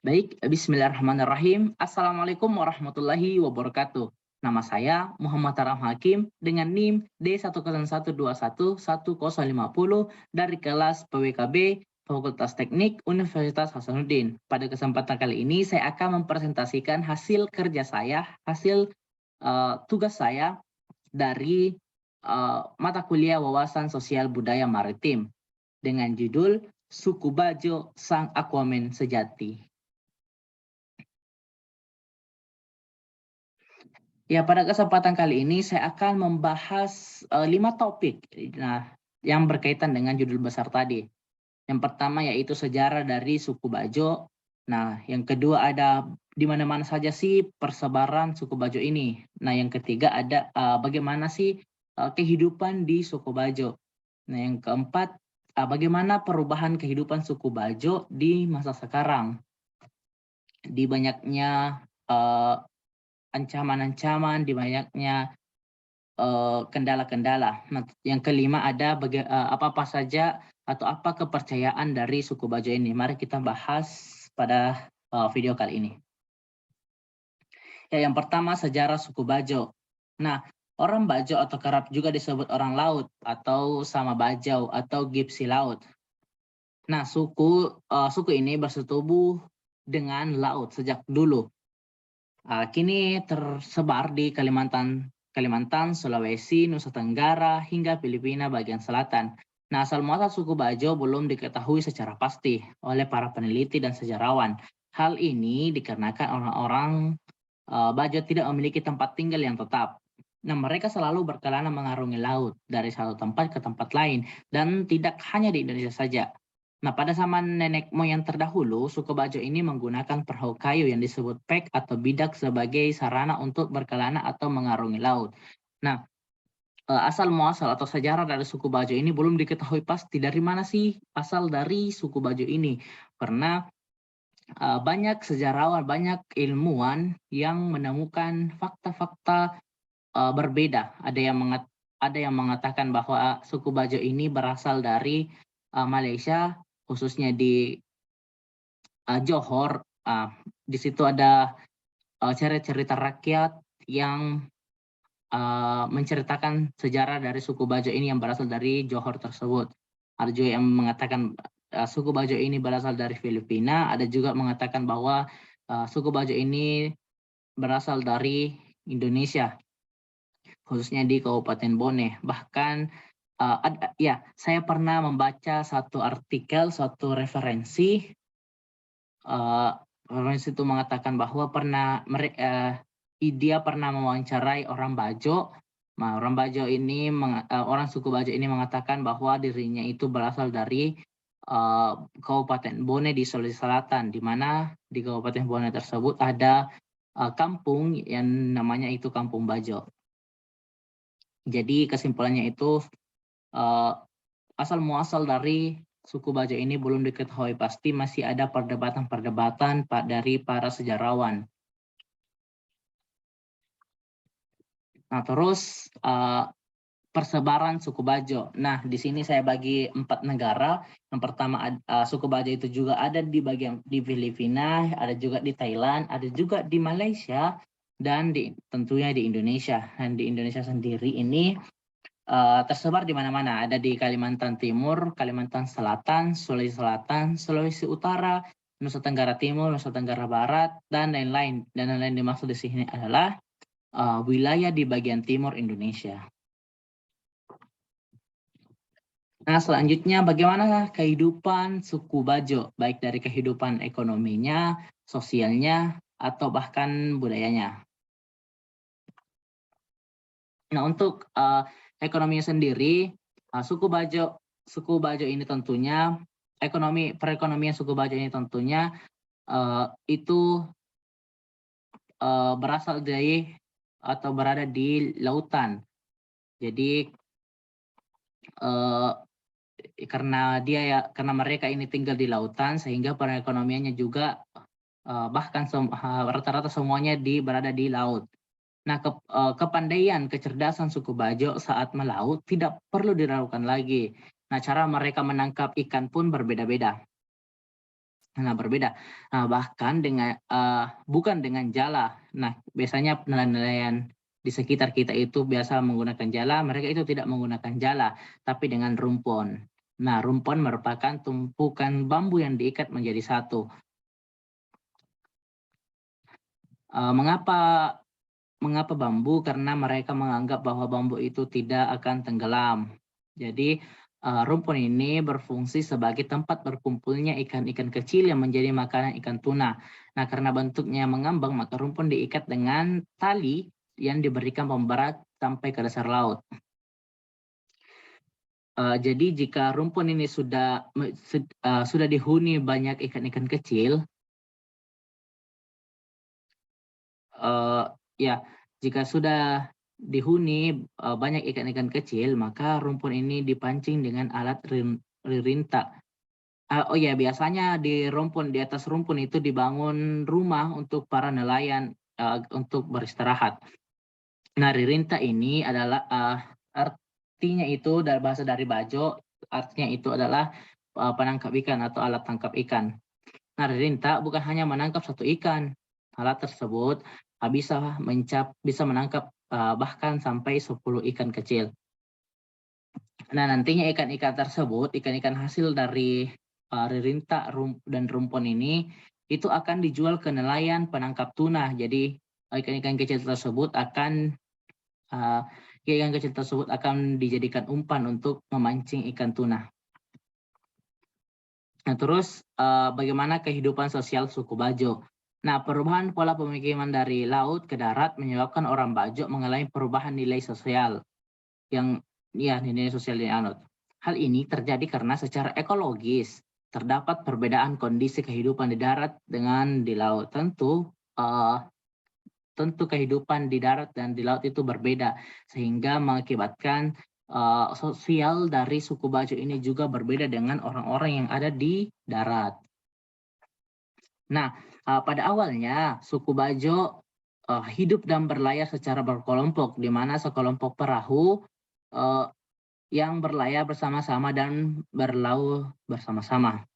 Baik, bismillahirrahmanirrahim. Assalamualaikum warahmatullahi wabarakatuh. Nama saya Muhammad Taram Hakim dengan NIM D101211050 dari kelas PWKB Fakultas Teknik Universitas Hasanuddin. Pada kesempatan kali ini saya akan mempresentasikan hasil kerja saya, hasil tugas saya dari mata kuliah Wawasan Sosial Budaya Maritim dengan judul Suku Bajo Sang Aquaman Sejati. Ya, pada kesempatan kali ini saya akan membahas 5 topik yang berkaitan dengan judul besar tadi. Yang pertama yaitu sejarah dari suku Bajo. Nah, yang kedua ada di mana-mana saja sih persebaran suku Bajo ini. Nah, yang ketiga ada bagaimana sih kehidupan di suku Bajo. Nah, yang keempat bagaimana perubahan kehidupan suku Bajo di masa sekarang. Di banyaknya ancaman-ancaman, di banyaknya kendala-kendala. Nah, yang kelima ada apa-apa saja atau apa kepercayaan dari suku Bajo ini. Mari kita bahas pada video kali ini. Ya, yang pertama sejarah suku Bajo. Nah, orang Bajo atau kerap juga disebut orang laut atau sama Bajau atau Gipsi laut. Nah, suku ini bersetubuh dengan laut sejak dulu. Kini tersebar di Kalimantan, Sulawesi, Nusa Tenggara, hingga Filipina bagian selatan. Nah, asal muasal suku Bajo belum diketahui secara pasti oleh para peneliti dan sejarawan. Hal ini dikarenakan orang-orang Bajo tidak memiliki tempat tinggal yang tetap. Nah, mereka selalu berkelana mengarungi laut dari satu tempat ke tempat lain, dan tidak hanya di Indonesia saja. Nah, pada zaman nenek moyang terdahulu, suku Bajo ini menggunakan perahu kayu yang disebut pek atau bidak sebagai sarana untuk berkelana atau mengarungi laut. Nah, asal muasal atau sejarah dari suku Bajo ini belum diketahui pasti dari mana sih asal dari suku Bajo ini. Karena banyak sejarawan, banyak ilmuwan yang menemukan fakta-fakta berbeda. Ada yang mengatakan bahwa suku Bajo ini berasal dari Malaysia, khususnya di Johor. Di situ ada cerita rakyat yang menceritakan sejarah dari suku Bajo ini yang berasal dari Johor tersebut. Ada juga yang mengatakan suku Bajo ini berasal dari Filipina. Ada juga mengatakan bahwa suku Bajo ini berasal dari Indonesia, khususnya di Kabupaten Bone. Bahkan saya pernah membaca satu artikel, suatu referensi. Referensi itu mengatakan bahwa dia pernah mewawancarai orang Bajo. Nah, orang Bajo ini, orang suku Bajo ini mengatakan bahwa dirinya itu berasal dari Kabupaten Bone di Sulawesi Selatan, di mana di Kabupaten Bone tersebut ada kampung yang namanya itu Kampung Bajo. Jadi kesimpulannya itu asal muasal dari suku Bajo ini belum diketahui pasti, masih ada perdebatan-perdebatan dari para sejarawan. Nah, terus persebaran suku Bajo. Nah, di sini saya bagi 4 negara. Yang pertama suku Bajo itu juga ada di Filipina, ada juga di Thailand, ada juga di Malaysia, dan tentunya di Indonesia. Dan di Indonesia sendiri ini tersebar di mana-mana. Ada di Kalimantan Timur, Kalimantan Selatan, Sulawesi Utara, Nusa Tenggara Timur, Nusa Tenggara Barat, dan lain-lain. Dan lain-lain dimaksud di sini adalah wilayah di bagian timur Indonesia. Nah, selanjutnya bagaimana kehidupan suku Bajo, baik dari kehidupan ekonominya, sosialnya, atau bahkan budayanya. Nah, untuk ekonominya sendiri, suku Bajo ini tentunya perekonomian suku Bajo ini tentunya itu berasal dari atau berada di lautan. Jadi karena mereka ini tinggal di lautan, sehingga perekonomiannya juga bahkan rata-rata semuanya berada di laut. Nah, kepandaian, kecerdasan suku Bajo saat melaut tidak perlu diragukan lagi. Nah, cara mereka menangkap ikan pun berbeda-beda. Nah, berbeda. Nah, bahkan dengan bukan dengan jala. Nah, biasanya nelayan di sekitar kita itu biasa menggunakan jala, mereka itu tidak menggunakan jala, tapi dengan rumpon. Nah, rumpon merupakan tumpukan bambu yang diikat menjadi satu. Mengapa bambu? Karena mereka menganggap bahwa bambu itu tidak akan tenggelam. Jadi rumpun ini berfungsi sebagai tempat berkumpulnya ikan-ikan kecil yang menjadi makanan ikan tuna. Nah, karena bentuknya mengambang, maka rumpun diikat dengan tali yang diberikan pemberat sampai ke dasar laut. Jadi jika rumpun ini sudah dihuni banyak ikan-ikan kecil, ya, jika sudah dihuni banyak ikan-ikan kecil, maka rumpun ini dipancing dengan alat ririnta. Oh ya, biasanya di atas rumpun itu dibangun rumah untuk para nelayan untuk beristirahat. Nah, ririnta ini adalah artinya itu dari bahasa dari Bajo, artinya itu adalah penangkap ikan atau alat tangkap ikan. Nah, ririnta bukan hanya menangkap satu ikan. Alat tersebut bisa menangkap bahkan sampai 10 ikan kecil. Nah, nantinya ikan-ikan tersebut, ikan-ikan hasil dari ririnta dan rumpon ini, itu akan dijual ke nelayan penangkap tuna. Jadi ikan-ikan kecil tersebut akan dijadikan umpan untuk memancing ikan tuna. Nah, terus bagaimana kehidupan sosial suku Bajo? Nah, perubahan pola pemukiman dari laut ke darat menyebabkan orang Bajo mengalami perubahan nilai sosial nilai sosial yang anut. Hal ini terjadi karena secara ekologis terdapat perbedaan kondisi kehidupan di darat dengan di laut. Tentu kehidupan di darat dan di laut itu berbeda, sehingga mengakibatkan sosial dari suku Bajo ini juga berbeda dengan orang-orang yang ada di darat. Nah, pada awalnya suku Bajo hidup dan berlayar secara berkelompok, di mana sekelompok perahu yang berlayar bersama-sama dan berlaut bersama-sama.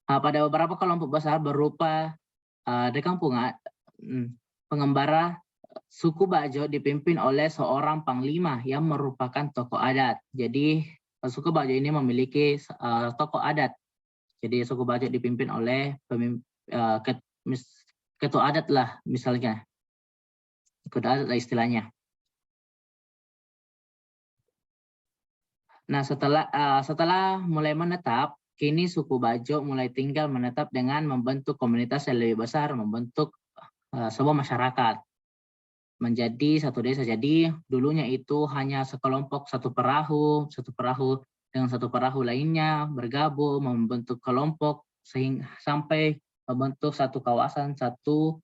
Pada beberapa kelompok besar berupa pengembara, suku Bajo dipimpin oleh seorang panglima yang merupakan tokoh adat. Jadi suku Bajo ini memiliki tokoh adat. Jadi suku Bajo dipimpin oleh ketua adat lah misalnya. Ketua adat lah istilahnya. Nah, setelah mulai menetap, kini suku Bajo mulai tinggal menetap dengan membentuk komunitas yang lebih besar, membentuk sebuah masyarakat menjadi satu desa. Jadi dulunya itu hanya sekelompok satu perahu dengan satu perahu lainnya bergabung membentuk kelompok sehingga sampai membentuk satu kawasan, satu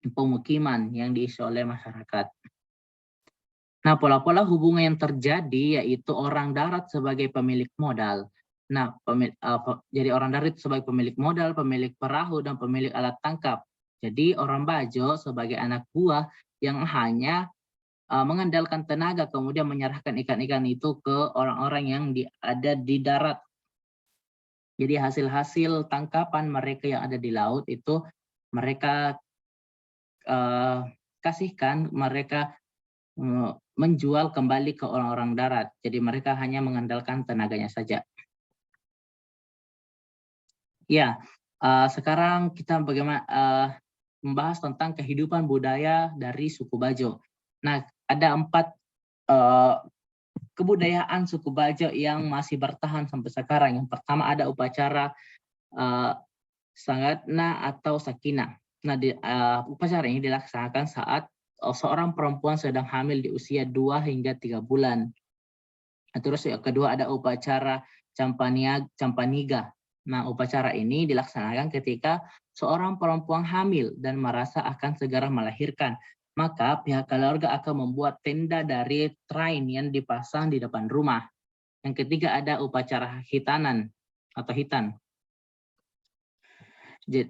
pemukiman yang diisi oleh masyarakat. Nah, pola-pola hubungan yang terjadi yaitu orang darat sebagai pemilik modal. Nah, jadi orang darat sebagai pemilik modal, pemilik perahu, dan pemilik alat tangkap. Jadi orang Bajo sebagai anak buah yang hanya mengandalkan tenaga, kemudian menyerahkan ikan-ikan itu ke orang-orang yang ada di darat. Jadi hasil-hasil tangkapan mereka yang ada di laut itu mereka kasihkan, mereka menjual kembali ke orang-orang darat. Jadi mereka hanya mengandalkan tenaganya saja. Ya, sekarang kita bagaimana membahas tentang kehidupan budaya dari suku Bajo. Nah, ada 4 kebudayaan suku Bajo yang masih bertahan sampai sekarang. Yang pertama ada upacara Sangatna atau Sakina. Nah, upacara ini dilaksanakan saat seorang perempuan sedang hamil di usia 2 hingga 3 bulan. Nah, terus yang kedua ada upacara Campaniga. Nah, upacara ini dilaksanakan ketika seorang perempuan hamil dan merasa akan segera melahirkan. Maka pihak keluarga akan membuat tenda dari train yang dipasang di depan rumah. Yang ketiga ada upacara hitanan atau hitan.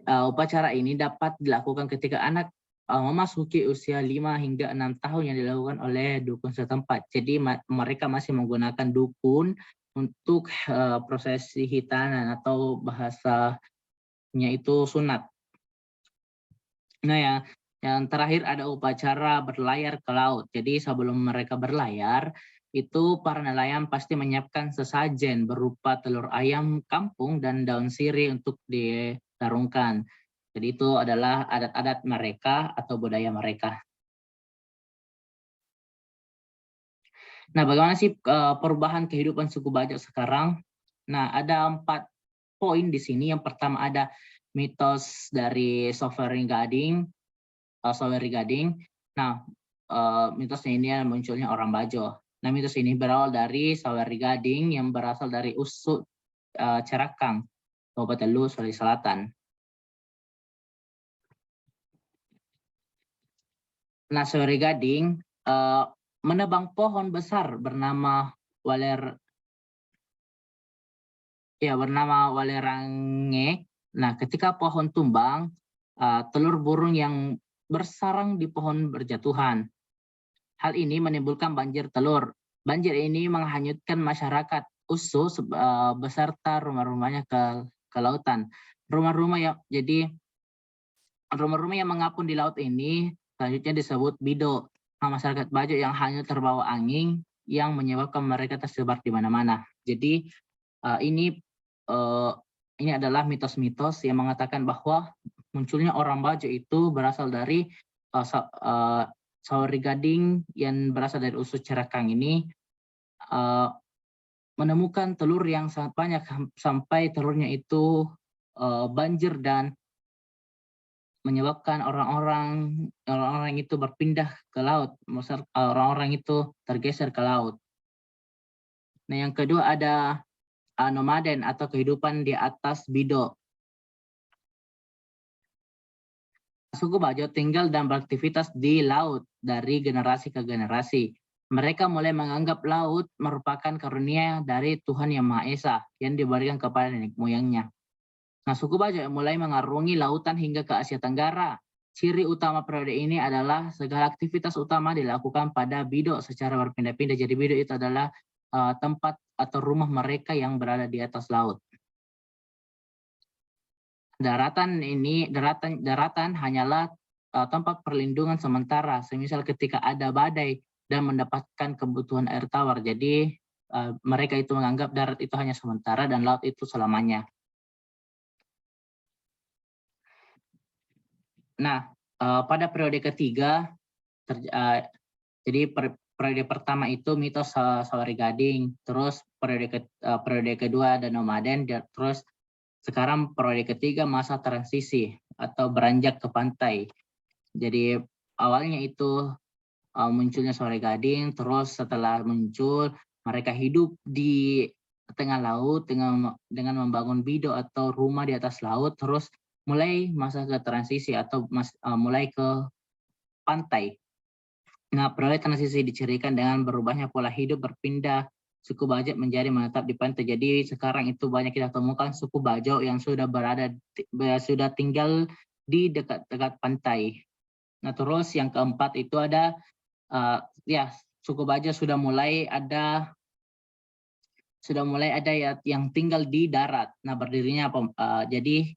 Upacara ini dapat dilakukan ketika anak memasuki usia 5 hingga 6 tahun yang dilakukan oleh dukun setempat. Jadi mereka masih menggunakan dukun untuk prosesi hitanan atau bahasanya itu sunat. Nah, yang terakhir ada upacara berlayar ke laut. Jadi sebelum mereka berlayar, itu para nelayan pasti menyiapkan sesajen berupa telur ayam kampung dan daun sirih untuk ditarungkan. Jadi itu adalah adat-adat mereka atau budaya mereka. Nah, bagaimana sih perubahan kehidupan suku Bajo sekarang? Nah, ada 4 poin di sini. Yang pertama ada mitos dari Sovereign Gading. Nah, mitosnya ini munculnya orang Bajo. Nah, mitos ini berawal dari Saweri Gading yang berasal dari Usuk Cerakang, Kabupaten Lu, Sulawesi Selatan. Nah, Saweri Gading menebang pohon besar bernama Walerange. Nah, ketika pohon tumbang, telur burung yang bersarang di pohon berjatuhan. Hal ini menimbulkan banjir telur. Banjir ini menghanyutkan masyarakat Usu beserta rumah-rumahnya ke lautan. Rumah-rumah yang mengapung di laut ini selanjutnya disebut bido. Nah, masyarakat Bajo yang hanyut terbawa angin yang menyebabkan mereka tersebar di mana-mana. Jadi ini adalah mitos-mitos yang mengatakan bahwa munculnya orang Bajo itu berasal dari Saweri Gading yang berasal dari Usus Cerakang ini menemukan telur yang sangat banyak sampai telurnya itu banjir dan menyebabkan orang-orang itu berpindah ke laut, orang-orang itu tergeser ke laut. Nah, yang kedua ada nomaden atau kehidupan di atas bido. Suku Bajo tinggal dan beraktivitas di laut dari generasi ke generasi. Mereka mulai menganggap laut merupakan karunia dari Tuhan Yang Maha Esa yang diberikan kepada nenek moyangnya. Nah, suku Bajo mulai mengarungi lautan hingga ke Asia Tenggara. Ciri utama periode ini adalah segala aktivitas utama dilakukan pada bido secara berpindah-pindah. Jadi bido itu adalah tempat atau rumah mereka yang berada di atas laut. Daratan hanyalah tempat perlindungan sementara, semisal ketika ada badai dan mendapatkan kebutuhan air tawar. Jadi mereka itu menganggap darat itu hanya sementara dan laut itu selamanya. Nah, pada periode ketiga, jadi periode pertama itu mitos Saweri Gading, terus periode kedua ada nomaden, terus sekarang periode ketiga masa transisi atau beranjak ke pantai. Jadi awalnya itu munculnya Saweri Gading, terus setelah muncul mereka hidup di tengah laut dengan membangun bido atau rumah di atas laut, terus mulai masa ke transisi atau mulai ke pantai. Nah, periode transisi dicirikan dengan berubahnya pola hidup berpindah suku Bajo menjadi menetap di pantai. Jadi sekarang itu banyak kita temukan suku Bajo yang sudah tinggal di dekat-dekat pantai. Nah, terus yang keempat itu ada suku Bajo sudah mulai ada yang tinggal di darat. Nah, berdirinya jadi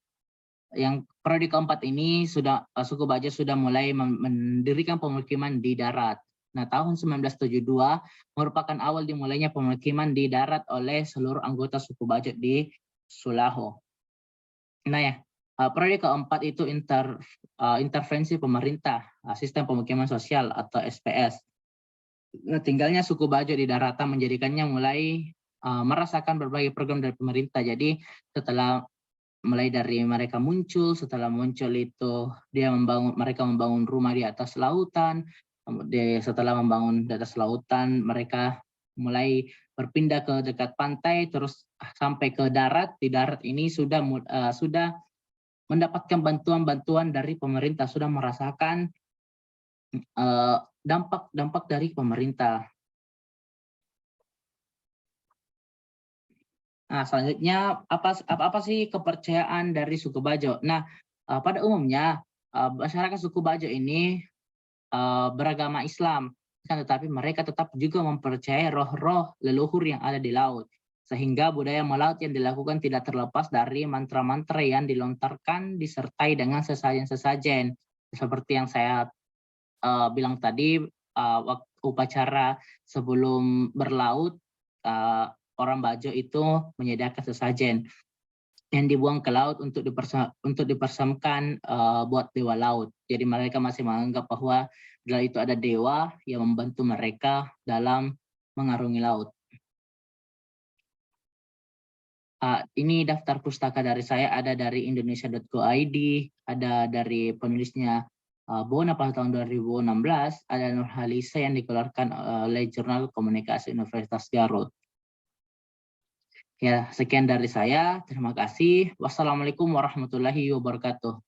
yang periode keempat ini suku Bajo sudah mulai mendirikan pemukiman di darat. Nah, tahun 1972 merupakan awal dimulainya pemukiman di darat oleh seluruh anggota suku Bajo di Sulaho. Nah, periode keempat itu intervensi pemerintah, sistem pemukiman sosial atau SPS. Nah, tinggalnya suku Bajo di daratan menjadikannya mulai merasakan berbagai program dari pemerintah. Jadi setelah setelah muncul itu mereka membangun rumah di atas lautan. Setelah membangun di atas lautan, mereka mulai berpindah ke dekat pantai, terus sampai ke darat. Di darat ini sudah mendapatkan bantuan-bantuan dari pemerintah, sudah merasakan dampak dari pemerintah. Nah, selanjutnya apa sih kepercayaan dari suku Bajo? Nah, pada umumnya masyarakat suku Bajo ini beragama Islam, tetapi mereka tetap juga mempercayai roh-roh leluhur yang ada di laut. Sehingga budaya melaut yang dilakukan tidak terlepas dari mantra-mantra yang dilontarkan disertai dengan sesajen-sesajen. Seperti yang saya bilang tadi, waktu upacara sebelum berlaut, orang Bajo itu menyediakan sesajen yang dibuang ke laut untuk dipersembahkan buat dewa laut. Jadi mereka masih menganggap bahwa di laut itu ada dewa yang membantu mereka dalam mengarungi laut. Ini daftar pustaka dari saya, ada dari indonesia.go.id, ada dari penulisnya Bona pada tahun 2016, ada Nurhalisa yang dikeluarkan oleh Jurnal Komunikasi Universitas Garut. Ya, sekian dari saya. Terima kasih. Wassalamualaikum warahmatullahi wabarakatuh.